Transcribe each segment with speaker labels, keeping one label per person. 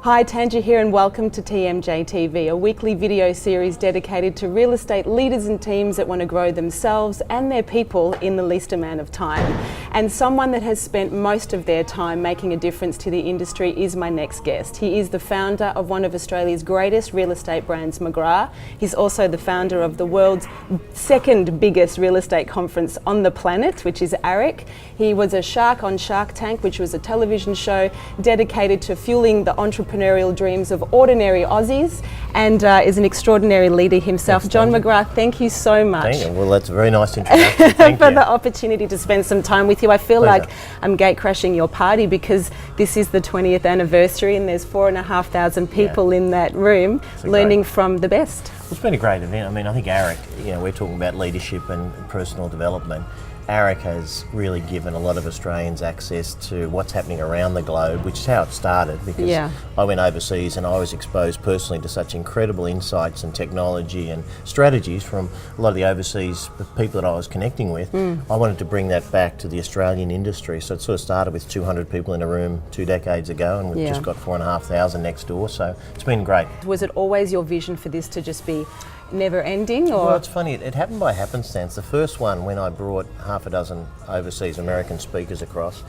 Speaker 1: Hi, Tanja here and welcome to TMJ TV, a weekly video series dedicated to real estate leaders and teams that want to grow themselves and their people in the least amount of time. And someone that has spent most of their time making a difference to the industry is my next guest. He is the founder of one of Australia's greatest real estate brands, Mcgrath. He's also the founder of the world's second biggest real estate conference on the planet, which is ARIC. He was a shark on Shark Tank, which was a television show dedicated to fueling the entrepreneurial dreams of ordinary Aussies, and is an extraordinary leader himself.
Speaker 2: Thanks,
Speaker 1: John
Speaker 2: Tanja.
Speaker 1: Mcgrath, thank you so much.
Speaker 2: Thank you. Well, that's a very nice introduction. Thank
Speaker 1: for
Speaker 2: you.
Speaker 1: the opportunity to spend some time with you. I feel
Speaker 2: Pleasure.
Speaker 1: like I'm gate crashing your party because this is the 20th anniversary and there's 4,500 people in that room learning from the best.
Speaker 2: It's been a great event. I mean, I think ARIC, we're talking about leadership and personal development. ARIC has really given a lot of Australians access to what's happening around the globe, which is how it started, because I went overseas and I was exposed personally to such incredible insights and technology and strategies from a lot of the overseas people that I was connecting with. I wanted to bring that back to the Australian industry, so it sort of started with 200 people in a room 2 decades ago, and we've just got 4,500 next door, so it's been great.
Speaker 1: Was it always your vision for this to just be never ending? Or?
Speaker 2: Well, it's funny, it happened by happenstance. The first one, when I brought half a dozen overseas American speakers across,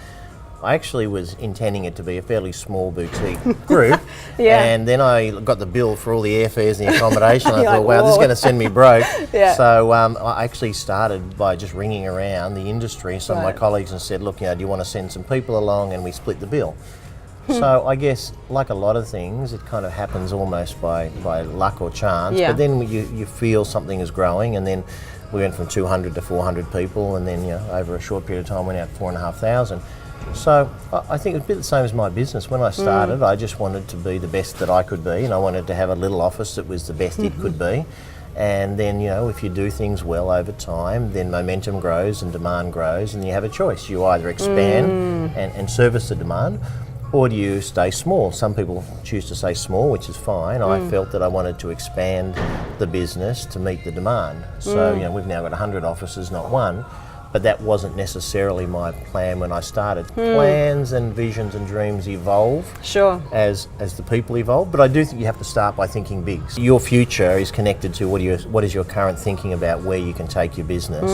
Speaker 2: I actually was intending it to be a fairly small boutique group, and then I got the bill for all the airfares and the accommodation. I thought, wow, this is going to send me broke. So I actually started by just ringing around the industry, some of my colleagues, and said, look, do you want to send some people along? And we split the bill. So I guess, like a lot of things, it kind of happens almost by luck or chance, but then you feel something is growing, and then we went from 200 to 400 people, and then over a short period of time went out 4,500. So I think it's a bit the same as my business. When I started, I just wanted to be the best that I could be, and I wanted to have a little office that was the best it could be. And then, if you do things well over time, then momentum grows and demand grows, and you have a choice. You either expand and service the demand, or do you stay small? Some people choose to stay small, which is fine. I felt that I wanted to expand the business to meet the demand. So, we've now got 100 offices, not one, but that wasn't necessarily my plan when I started. Plans and visions and dreams evolve as the people evolve, but I do think you have to start by thinking big. So your future is connected to what is your current thinking about where you can take your business,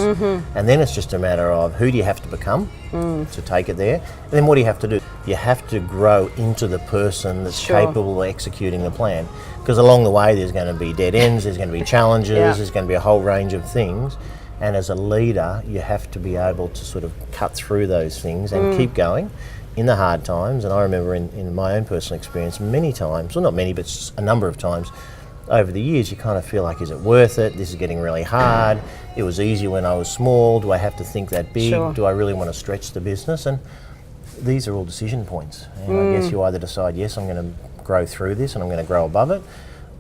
Speaker 2: and then it's just a matter of who do you have to become to take it there, and then what do you have to do? You have to grow into the person that's capable of executing the plan, because along the way there's going to be dead ends, there's going to be challenges, there's going to be a whole range of things. And as a leader, you have to be able to sort of cut through those things and keep going in the hard times. And I remember in my own personal experience, many times, well not many, but a number of times over the years, you kind of feel like, is it worth it? This is getting really hard. It was easy when I was small. Do I have to think that big? Do I really want to stretch the business? And these are all decision points. And I guess you either decide, yes, I'm going to grow through this and I'm going to grow above it,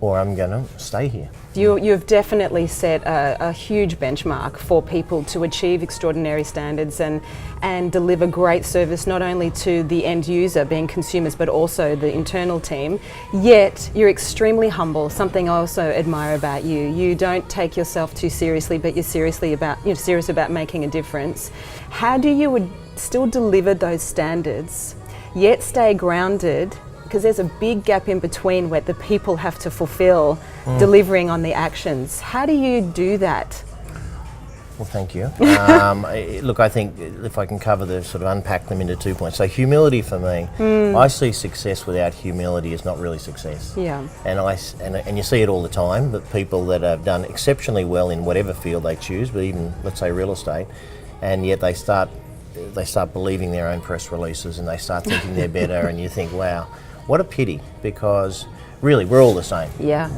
Speaker 2: or I'm going to stay here.
Speaker 1: You've definitely set a huge benchmark for people to achieve extraordinary standards and deliver great service, not only to the end user, being consumers, but also the internal team. Yet you're extremely humble, something I also admire about you. You don't take yourself too seriously, but you're serious about making a difference. How do you still deliver those standards, yet stay grounded? Because there's a big gap in between where the people have to fulfill delivering on the actions. How do you do that?
Speaker 2: Well, thank you. Look, I think if I can cover the sort of unpack them into 2 points. So humility for me, I see success without humility is not really success. And you see it all the time, that people that have done exceptionally well in whatever field they choose, but even let's say real estate, and yet they start believing their own press releases and they start thinking they're better, and you think, wow, what a pity, because really we're all the same.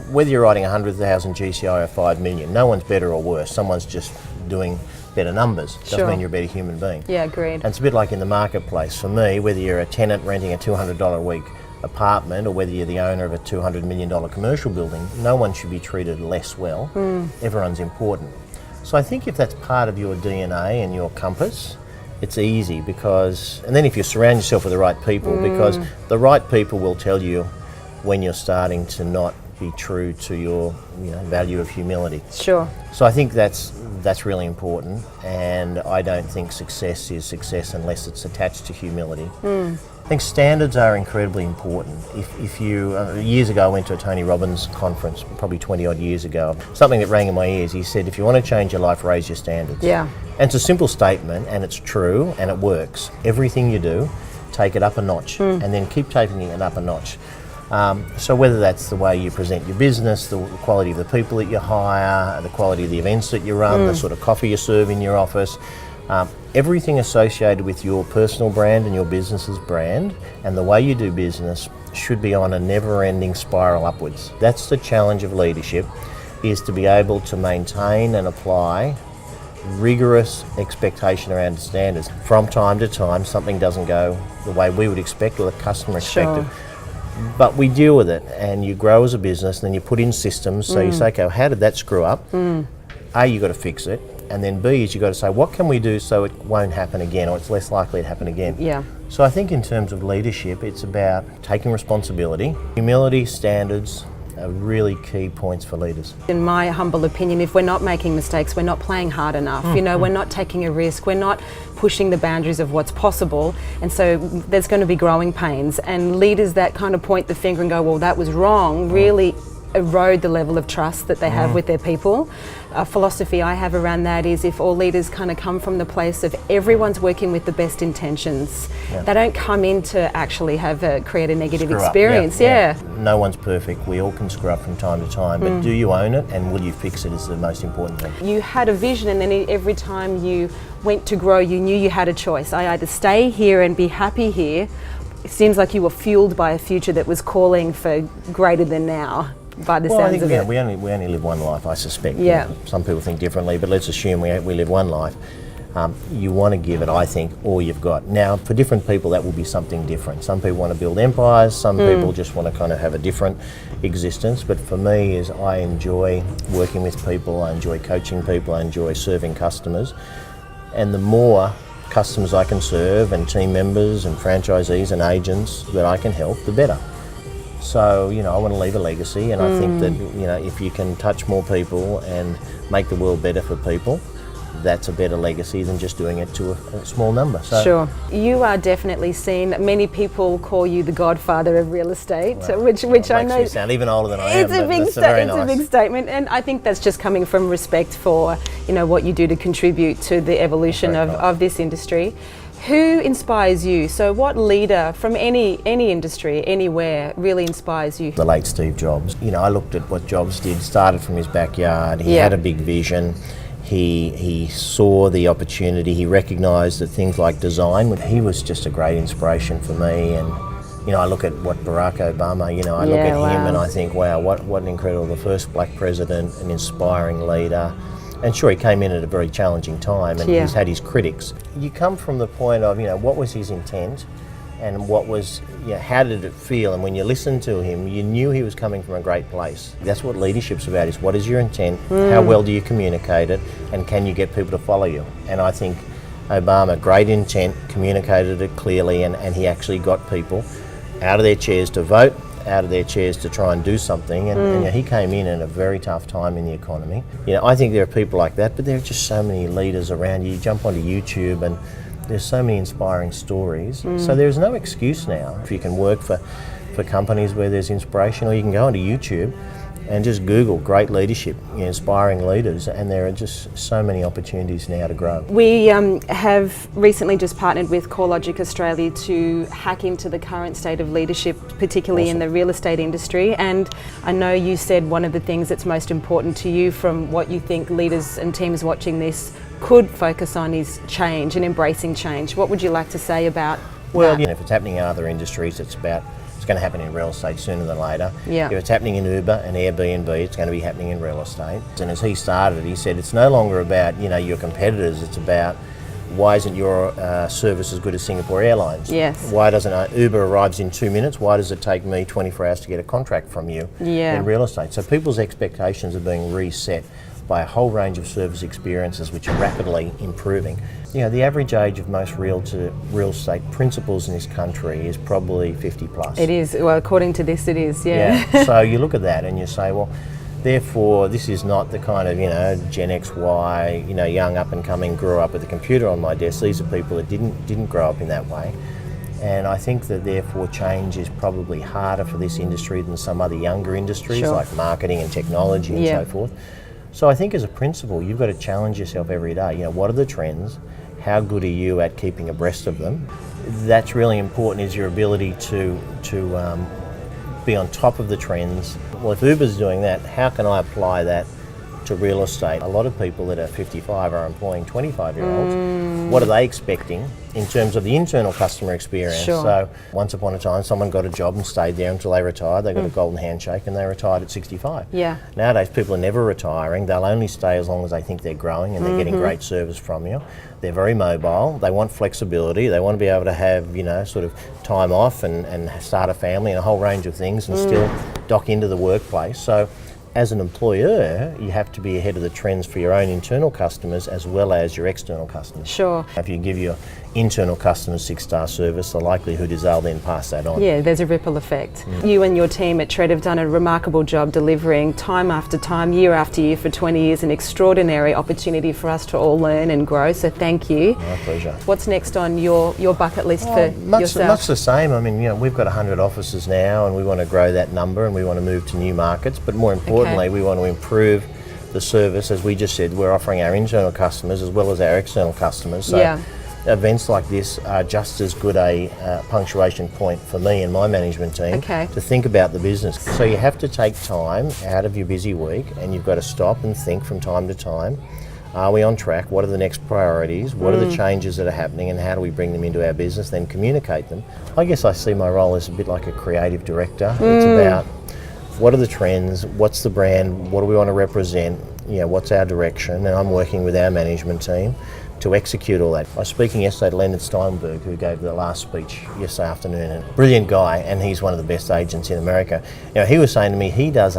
Speaker 2: Whether you're writing 100,000 GCI or 5 million, no one's better or worse. Someone's just doing better numbers. Doesn't mean you're a better human being.
Speaker 1: Agreed.
Speaker 2: And it's a bit like in the marketplace. For me, whether you're a tenant renting a $200 a week apartment or whether you're the owner of a $200 million commercial building, no one should be treated less well. Everyone's important. So I think if that's part of your DNA and your compass, it's easy, because, and then if you surround yourself with the right people, because the right people will tell you when you're starting to not be true to your value of humility.
Speaker 1: Sure.
Speaker 2: So I think that's really important, and I don't think success is success unless it's attached to humility. I think standards are incredibly important. If you, years ago I went to a Tony Robbins conference, probably 20 odd years ago, something that rang in my ears. He said, if you want to change your life, raise your standards.
Speaker 1: Yeah.
Speaker 2: And it's a simple statement, and it's true, and it works. Everything you do, take it up a notch, and then keep taking it up a notch. So whether that's the way you present your business, the quality of the people that you hire, the quality of the events that you run, the sort of coffee you serve in your office, everything associated with your personal brand and your business's brand and the way you do business should be on a never-ending spiral upwards. That's the challenge of leadership, is to be able to maintain and apply rigorous expectation around standards. From time to time, something doesn't go the way we would expect or the customer expected. Sure. But we deal with it, and you grow as a business, and then you put in systems. So you say, okay, how did that screw up? A, you've got to fix it. And then B is you've got to say, what can we do so it won't happen again, or it's less likely to happen again?
Speaker 1: Yeah.
Speaker 2: So I think in terms of leadership, it's about taking responsibility. Humility, standards are really key points for leaders.
Speaker 1: In my humble opinion, if we're not making mistakes, we're not playing hard enough. We're not taking a risk, we're not pushing the boundaries of what's possible, and so there's going to be growing pains. And leaders that kind of point the finger and go, well, that was wrong, really erode the level of trust that they have with their people. A philosophy I have around that is, if all leaders kind of come from the place of everyone's working with the best intentions, they don't come in to actually create a negative experience.
Speaker 2: No one's perfect. We all can screw up from time to time, but do you own it, and will you fix it is the most important thing.
Speaker 1: You had a vision, and then every time you went to grow, you knew you had a choice. I either stay here and be happy here. It seems like you were fueled by a future that was calling for greater than now. By the sounds of it.
Speaker 2: We only live one life, I suspect.
Speaker 1: Yeah.
Speaker 2: Some people think differently, but let's assume we live one life. You want to give it, I think, all you've got. Now, for different people, that will be something different. Some people want to build empires. Some people just want to kind of have a different existence. But for me, is I enjoy working with people. I enjoy coaching people. I enjoy serving customers. And the more customers I can serve, and team members and franchisees and agents that I can help, the better. So, I want to leave a legacy, and I think that, if you can touch more people and make the world better for people, that's a better legacy than just doing it to a small number. So,
Speaker 1: sure. You are definitely seen. Many people call you the godfather of real estate, which I know
Speaker 2: makes me sound even older than I am.
Speaker 1: It's a big statement, and I think that's just coming from respect for what you do to contribute to the evolution of this industry. Who inspires you? So what leader from any industry, anywhere, really inspires you?
Speaker 2: The late Steve Jobs. I looked at what Jobs did, started from his backyard. He had a big vision. He saw the opportunity. He recognised that things like design, he was just a great inspiration for me. And I look at what Barack Obama, I look at him and I think, wow, what an incredible, the first black president, an inspiring leader. And sure, he came in at a very challenging time, and he's had his critics. You come from the point of, what was his intent, and what was, how did it feel? And when you listened to him, you knew he was coming from a great place. That's what leadership's about, is what is your intent, how well do you communicate it, and can you get people to follow you? And I think Obama, great intent, communicated it clearly, and he actually got people out of their chairs to vote, out of their chairs to try and do something, and he came in at a very tough time in the economy. I think there are people like that, but there are just so many leaders around you. You jump onto YouTube and there's so many inspiring stories. So there's no excuse now. If you can work for companies where there's inspiration, or you can go onto YouTube and just Google great leadership, inspiring leaders, and there are just so many opportunities now to grow.
Speaker 1: We have recently just partnered with CoreLogic Australia to hack into the current state of leadership, particularly in the real estate industry. And I know you said one of the things that's most important to you from what you think leaders and teams watching this could focus on is change and embracing change. What would you like to say about that?
Speaker 2: If it's happening in other industries, it's going to happen in real estate sooner than later.
Speaker 1: Yeah.
Speaker 2: If it's happening in Uber and Airbnb, it's going to be happening in real estate. And as he started, he said it's no longer about your competitors. It's about, why isn't your service as good as Singapore Airlines?
Speaker 1: Yes.
Speaker 2: Why doesn't Uber arrives in 2 minutes? Why does it take me 24 hours to get a contract from you in real estate? So people's expectations are being reset by a whole range of service experiences which are rapidly improving. You know, the average age of most real estate principals in this country is probably 50 plus.
Speaker 1: It is, well, according to this it is, yeah.
Speaker 2: So you look at that and you say, well, therefore this is not the kind of, you know, Gen X, Y, you know, young up and coming, grew up with a computer on my desk. These are people that didn't grow up in that way. And I think that therefore change is probably harder for this industry than some other younger industries like marketing and technology and so forth. So I think as a principal, you've got to challenge yourself every day. You know, what are the trends? How good are you at keeping abreast of them? That's really important, is your ability to be on top of the trends. Well, if Uber's doing that, how can I apply that to real estate? A lot of people that are 55 are employing 25-year-olds. What are they expecting in terms of the internal customer experience? So once upon a time, someone got a job and stayed there until they retired. They got a golden handshake and they retired at 65. Nowadays, people are never retiring. They'll only stay as long as they think they're growing and they're getting great service from you. They're very mobile. They want flexibility. They want to be able to have, you know, sort of time off and start a family and a whole range of things and still dock into the workplace. So as an employer, you have to be ahead of the trends for your own internal customers as well as your external customers. If you give your internal customers 6-star service, the likelihood is they'll then pass that on.
Speaker 1: Yeah, there's a ripple effect. You and your team at Tread have done a remarkable job delivering time after time, year after year for 20 years, an extraordinary opportunity for us to all learn and grow, so thank you.
Speaker 2: My pleasure.
Speaker 1: What's next on your bucket list for yourself?
Speaker 2: Much the same. I mean, you know, we've got 100 offices now and we want to grow that number and we want to move to new markets, but more importantly, we want to improve the service. As we just said, we're offering our internal customers as well as our external customers. So events like this are just as good a punctuation point for me and my management team to think about the business. So you have to take time out of your busy week and you've got to stop and think from time to time. Are we on track? What are the next priorities? What are the changes that are happening and how do we bring them into our business, then communicate them? I guess I see my role as a bit like a creative director. It's about what are the trends, what's the brand, what do we want to represent, you know, what's our direction, and I'm working with our management team to execute all that. I was speaking yesterday to Leonard Steinberg, who gave the last speech yesterday afternoon, and brilliant guy, and he's one of the best agents in America. You know, he was saying to me, he does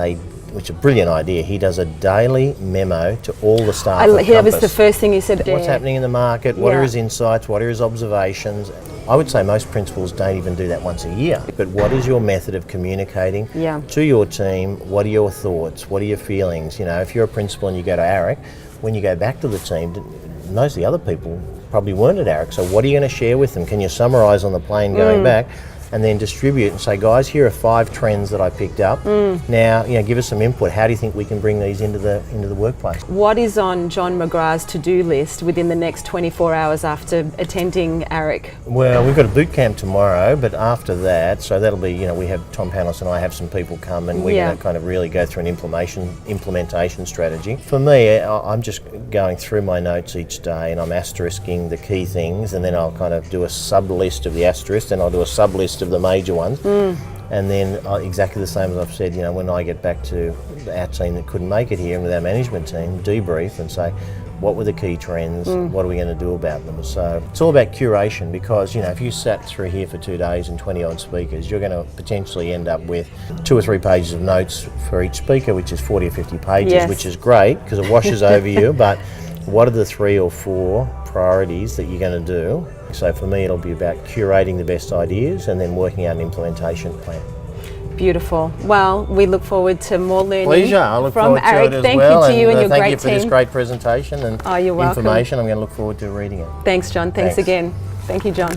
Speaker 2: which is a brilliant idea, he does a daily memo to all the staff at
Speaker 1: That was the first thing he said.
Speaker 2: What's happening in the market, what are his insights, what are his observations. I would say most principals don't even do that once a year. But what is your method of communicating to your team? What are your thoughts? What are your feelings? You know, if you're a principal and you go to ARIC, when you go back to the team, most of the other people probably weren't at ARIC. So what are you going to share with them? Can you summarise on the plane going back? And then distribute and say, guys, here are 5 trends that I picked up. Now, you know, give us some input. How do you think we can bring these into the workplace? What
Speaker 1: is on John Mcgrath's to-do list within the next 24 hours after attending ARIC?
Speaker 2: Well, we've got a boot camp tomorrow, but after that, so that'll be, you know, we have Tom Panos and I have some people come and we're going to kind of really go through an implementation strategy. For me, I'm just going through my notes each day and I'm asterisking the key things, and then I'll kind of do a sub-list of the asterisk, and I'll do a sub-list of the major ones, and then exactly the same as I've said, you know, when I get back to our team that couldn't make it here and with our management team, debrief and say, what were the key trends, what are we going to do about them? So it's all about curation, because, you know, if you sat through here for 2 days and 20 odd speakers, you're going to potentially end up with 2 or 3 pages of notes for each speaker, which is 40 or 50 pages, which is great because it washes over you, but what are the 3 or 4 priorities that you're going to do? So for me, it'll be about curating the best ideas and then working out an implementation plan. Beautiful. Well, we look forward to more learning from ARIC. Thank you to you and your great team. Thank you for this great presentation and information. I'm going to look forward to reading it. Thanks, John. Thanks again. Thank you, John.